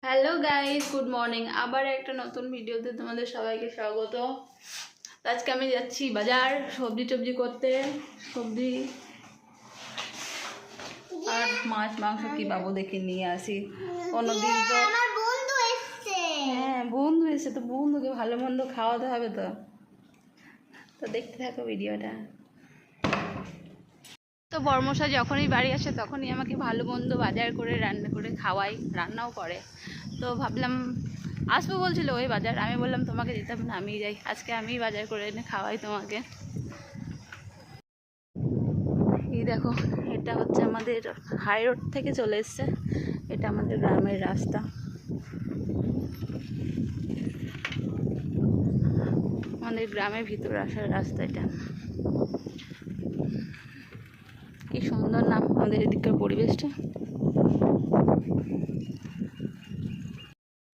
Hello guys, good morning. আবার একটা নতুন ভিডিওতে তোমাদের সবাইকে স্বাগত। আজকে আমি যাচ্ছি বাজার সবজি করতে। সবজি আর মাছ মাংস কি পাবো দেখে নিয়ে আসি। অন্যদিন তো আমার বন্ধু এসেছে। হ্যাঁ, বন্ধু এসে তো বন্ধুকে ভালো মন্দ খাওয়াতে হবে। তো দেখতে থাকো ভিডিওটা। তো বর্মশা যখনই বাড়ি আসে তখনই আমাকে ভালো মন্দ বাজার করে রান্না করে খাওয়াই, রান্নাও করে। তো ভাবলাম আসবো বলছিল ওই বাজার, আমি বললাম তোমাকে যেতে হবে না, আমি যাই, আজকে আমি বাজার করে এনে খাওয়াই তোমাকে। এই দেখো, এটা হচ্ছে আমাদের হাই রোড থেকে চলে এসছে, এটা আমাদের গ্রামের রাস্তা। আমাদের গ্রামের ভিতরে আসার রাস্তা এটা। কি সুন্দর না আমাদের এদিককার পরিবেশটা।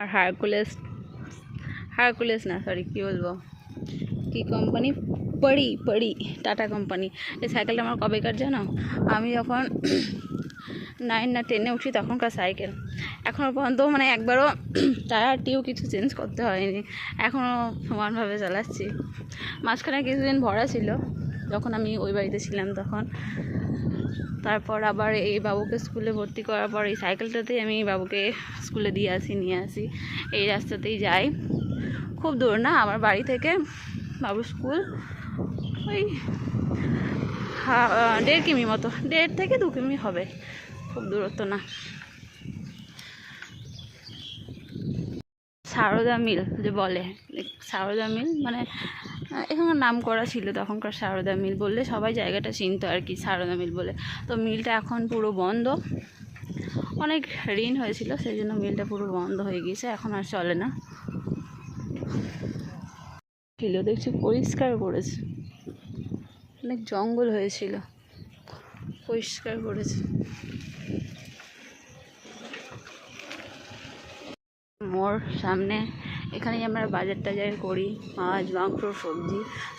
আর হারকুলেস না, সরি, কি বলবো, কি কোম্পানি, পড়ি টাটা কোম্পানি। এই সাইকেলটা আমার কবেকার জানো, আমি যখন 9 না 10-এ উঠি তখনকার সাইকেল। এখনও পর্যন্ত মানে একবারও টায়ার টিউ কিছু চেঞ্জ করতে হয়নি, এখনও সমানভাবে চালাচ্ছি। মাঝখানে কিছুদিন ভরা ছিল যখন আমি ওই বাড়িতে ছিলাম তখন। তারপর আবার এই বাবুকে স্কুলে ভর্তি করার পর এই সাইকেলটাতেই আমি বাবুকে স্কুলে নিয়ে আসি। এই রাস্তাতেই যাই, খুব দূর না আমার বাড়ি থেকে বাবুর স্কুল, ওই 1.5 কিমি মতো, 1.5 থেকে 2 কিমি হবে, খুব দূরত্ব না। সারদা মিল যে বলে, সারদা মিল মানে এখানে নাম করা ছিল তখনকার, সারদা মিল বললে সবাই জায়গাটা চিনতো আর কি, সারদা মিল বলে। তো মিলটা এখন পুরো বন্ধ, অনেক ঋণ হয়েছিল সেই জন্য মিলটা পুরো বন্ধ হয়ে গিয়েছে, এখন আর চলে না। ছিল দেখছি পরিষ্কার করেছে, অনেক জঙ্গল হয়েছিল, পরিষ্কার করেছে। মোর সামনে, এখানেই আমরা বাজার টাজার করি, মাছ মাংস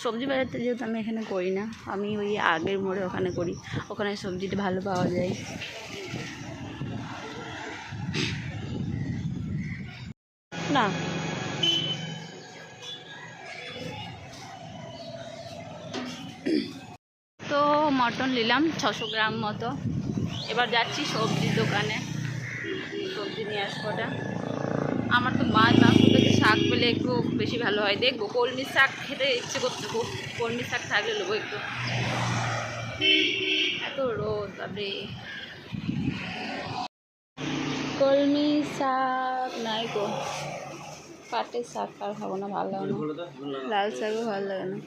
সবজি বাজারটা যেহেতু আমি এখানে করি না, আমি ওই আগের মোড়ে ওখানে করি, ওখানে সবজিটা ভালো পাওয়া যায়। না তো মটন নিলাম 600 গ্রাম মতো। এবার যাচ্ছি সবজির দোকানে, সবজি নিয়ে আসবোটা। আমার তো মাছ মাংস থেকে শাক পেলে একটু বেশি ভালো হয়, দেখবো কলমি শাক খেতে ইচ্ছে করছে খুব, কলমি শাক থাকলে নেবো একটু। এত রোদ বাবরে, কলমি শাক নাই গো, পাটের শাক আর খাবো না, ভালো লাগে না, লাল শাকও ভালো লাগে না।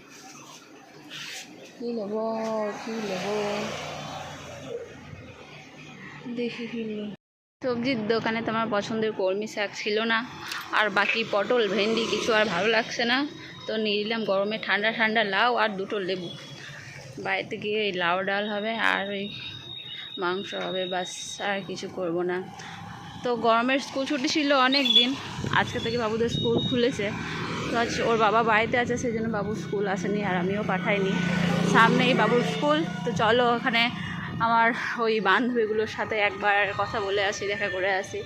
কী নেবো দেখি কি নেবো। সবজির দোকানে তো আমার পছন্দের কলমি শাক ছিল না, আর বাকি পটল ভেন্ডি কিছু আর ভালো লাগছে না, তো নিয়ে নিলাম গরমে ঠান্ডা ঠান্ডা লাউ আর 2টো লেবু। বাড়িতে গিয়ে এই লাউ ডাল হবে আর ওই মাংস হবে, বাস, আর কিছু করব না। তো গরমের স্কুল ছুটি ছিল অনেক দিন, আজকে থেকে বাবুদের স্কুল খুলেছে। তো আজ ওর বাবা বাড়িতে আছে, সেই জন্য বাবুর স্কুল আসেনি আর আমিও পাঠাইনি, সামনেই বাবুর স্কুল। তো চলো ওখানে আমার ওই বান্ধবীগুলোর সাথে একবার কথা বলে আসি, দেখা করে আসি।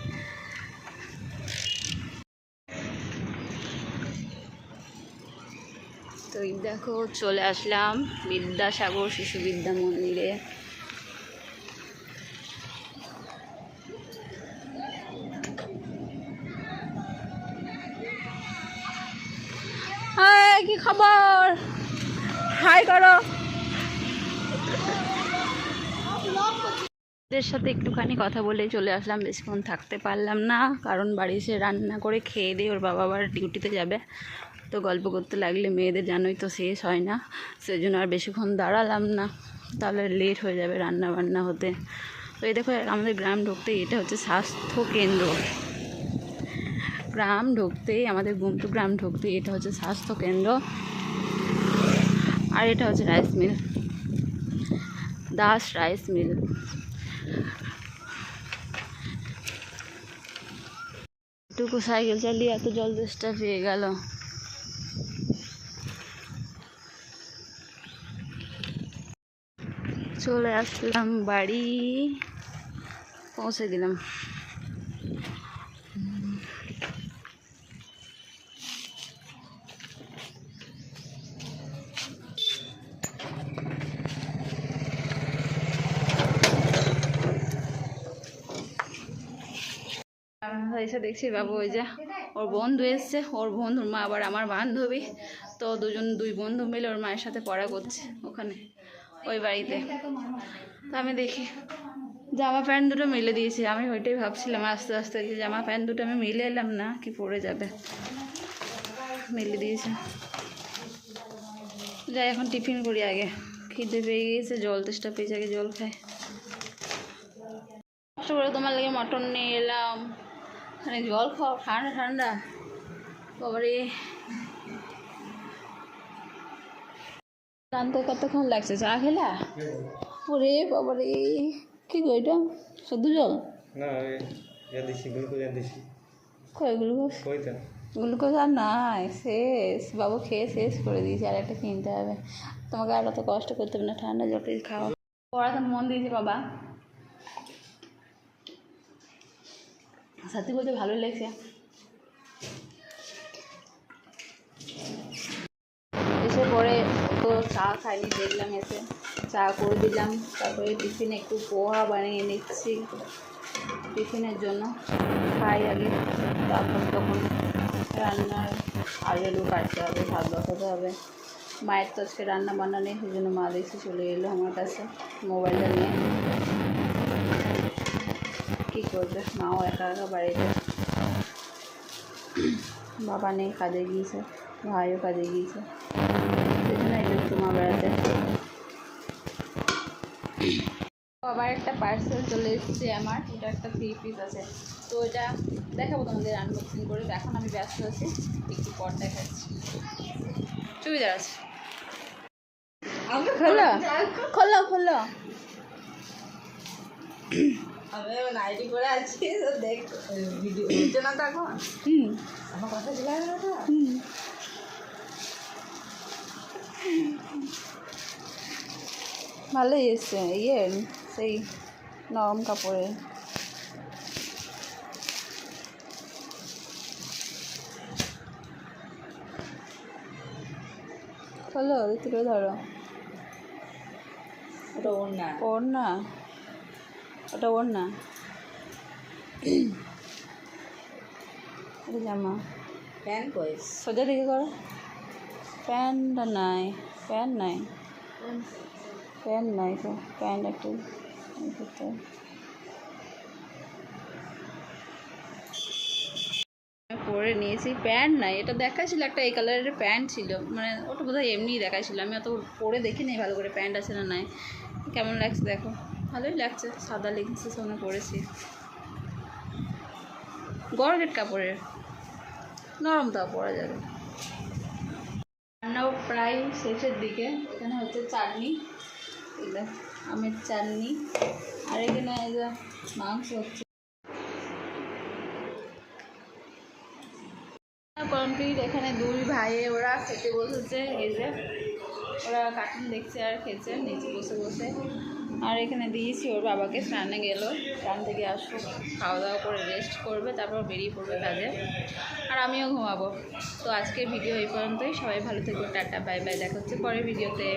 তো দেখো চলে আসলাম বিদ্যাসাগর শিশু বিদ্যা মন্দিরে। কি খবর, হাই করো। ওদের সাথে একটুখানি কথা বলে চলে আসলাম, বেশিক্ষণ থাকতে পারলাম না, কারণ বাড়ি এসে রান্না করে খেয়ে দিয়ে ওর বাবা আবার ডিউটিতে যাবে। তো গল্প করতে লাগলে মেয়েদের জানোই তো শেষ হয় না, সেই জন্য আর বেশিক্ষণ দাঁড়ালাম না, তাহলে লেট হয়ে যাবে রান্না বান্না হতে। তো এই দেখো আমাদের গ্রাম ঢুকতেই এটা হচ্ছে স্বাস্থ্য কেন্দ্র, গ্রাম ঢুকতেই আমাদের গুমটু গ্রাম ঢুকতেই এটা হচ্ছে স্বাস্থ্য কেন্দ্র। আর এটা হচ্ছে rice mill, Das rice mill. টুকু সাইকেল চালিয়ে এত জল তেষ্টা পেয়ে গেল। চলে আসলাম বাড়ি, পৌঁছে দিলাম। এসে দেখছি বাবু ওই যে ওর বন্ধু এসছে, ওর বন্ধুর মা আবার আমার বান্ধবী, তো দুই বন্ধু মিলে ওর মায়ের সাথে পড়া করছে ওখানে ওই বাড়িতে। তো আমি দেখি জামা প্যান্ট দুটো মিলে দিয়েছি, আমি ওইটাই ভাবছিলাম আস্তে আস্তে যে জামা প্যান্ট দুটো আমি মিলে এলাম না কি পরে যাবে, মিলে দিয়েছে। যাই এখন টিফিন করি, আগে খিদে পেয়ে গিয়েছে, জল তেষ্টা পেয়েছে, আগে জল খাই। কষ্ট করে তোমার লেগে মটন নিয়ে এলাম, মানে জল খাও ঠান্ডা ঠান্ডা। বাবারে টানতে কতক্ষণ লাগছে, চা খেলা? ওরে বাবারে কি গো এটা, শুধু জল না কয় গ্লুকোজ? গ্লুকোজ আর নাই, শেষ। বাবু খেয়ে শেষ করে দিয়েছি, আর একটা কিনতে হবে। তোমাকে আর অত কষ্ট করতে হবে না, ঠান্ডা জলটা খাও। পড়াতে মন দিয়েছি বাবা, সত্যি বলতে ভালোই লাগছে। এসে পরে তো চা খাইনি, দেখলাম এসে চা করে দিলাম, তারপরে টিফিনে একটু পোহা বানিয়ে নিচ্ছি টিফিনের জন্য, খাই আগে, তারপর তখন রান্নার আলু কাটতে হবে, ভাত বসাতে হবে। মায়ের তো আজকে রান্না বান্না নেই, সেই জন্য মা দেখছি চলে এলো আমার কাছে মোবাইলটা নিয়ে। কী করবে, মাও একা একা বাড়িতে, বাবা নেই, কাজে গিয়েছে, ভাইও কাজে গিয়েছে, সেজন্য একটু মা বেড়াতে। আবার একটা পার্সেল চলে এসেছে আমার, এটা একটা 3 পিস আছে, তো এটা দেখাবো তোমাদের আনবক্সিং করে। এখন আমি ব্যস্ত আছি, একটু পর দেখাচ্ছি। চুড়িদার আছে, খোলো খোলো খোলো। আমি নাইটি করে আছি, তো দেখ ভিডিও হচ্ছে না তো এখন। আমার কথা ছিল না তো। ভালোই এসছে, সেই নরম কাপড়ে। খোলো, তুলে ধরো। ওটা ওর না, ওড়না, ওটা ওড়না, এটা জামা। প্যান্ট কইস সোজা দিকে করো, প্যান্টটা নাই, প্যান্ট নাই, প্যান্ট নাই তো, প্যান্ট একটু করতে হবে। পরে নিয়েছি, প্যান্ট নাই, এটা দেখাচ্ছিল একটা এই কালারের প্যান্ট ছিল, মানে ওটা বোধহয় এমনিই দেখাচ্ছিল, আমি অত পরে দেখিনি ভালো করে প্যান্ট আছে না নাই। কেমন লাগছে দেখো, ভালোই লাগছে, সাদা লেগিংসের সঙ্গে পরেছি, গর্গেট কাপড়ের, নরম তাও পরা যাবে। রান্নাও প্রায় শেষের দিকে, এখানে হচ্ছে চাটনি, এগুলো আমের চাটনি, আর এখানে এই যে মাংস হচ্ছে কমপ্লিট। এখানে 2 ভাই ওরা খেতে বসেছে, এই যে ওরা কার্টুন দেখছে আর খেয়েছে নিচে বসে বসে। আর এখানে দিয়েছি ওর বাবাকে, স্নানে গেল, স্নান থেকে আসবো, খাওয়া দাওয়া করে রেস্ট করবে, তারপর বেরিয়ে পড়বে কাজে, আর আমিও ঘুমাবো। তো আজকের ভিডিও এই পর্যন্তই, সবাই ভালো থেকো, টাটা বাই বাই, দেখা হচ্ছে পরের ভিডিওতে।